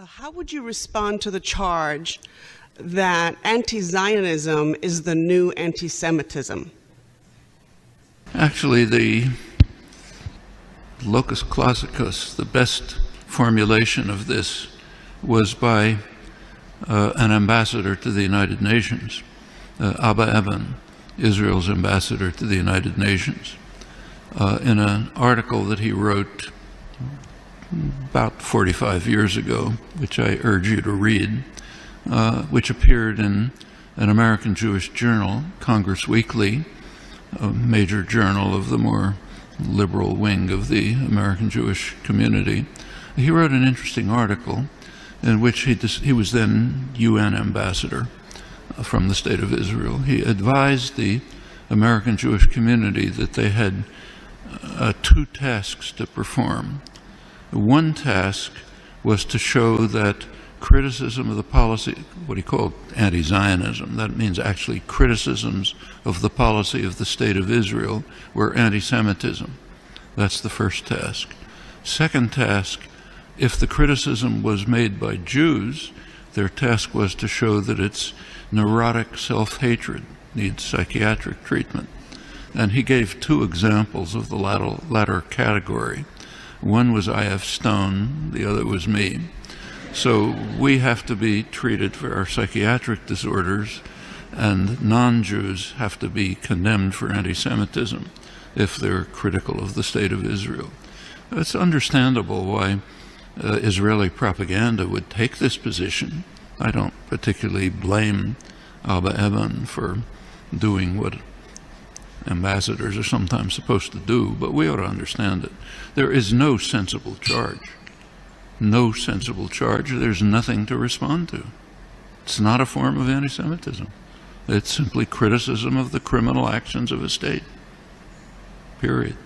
How would you respond to the charge that anti-Zionism is the new anti-Semitism? Actually, the locus classicus, the best formulation of this, was by an ambassador to the United Nations, Abba Eban, Israel's ambassador to the United Nations, in an article that he wrote about 45 years ago, which I urge you to read, which appeared in an American Jewish journal, Congress Weekly, a major journal of the more liberal wing of the American Jewish community. He wrote an interesting article in which he was then UN ambassador from the State of Israel. He advised the American Jewish community that they had two tasks to perform. One task was to show that criticism of the policy, what he called anti-Zionism, that means actually criticisms of the policy of the State of Israel, were anti-Semitism. That's the first task. Second task, if the criticism was made by Jews, their task was to show that it's neurotic self-hatred, needs psychiatric treatment. And he gave two examples of the latter category. One was I.F. Stone, the other was me. So we have to be treated for our psychiatric disorders, and non-Jews have to be condemned for anti-Semitism if they're critical of the State of Israel. It's understandable why Israeli propaganda would take this position. I don't particularly blame Abba Eban for doing what ambassadors are sometimes supposed to do, but we ought to understand it. There is no sensible charge. No sensible charge. There's nothing to respond to. It's not a form of anti-Semitism. It's simply criticism of the criminal actions of a state. Period.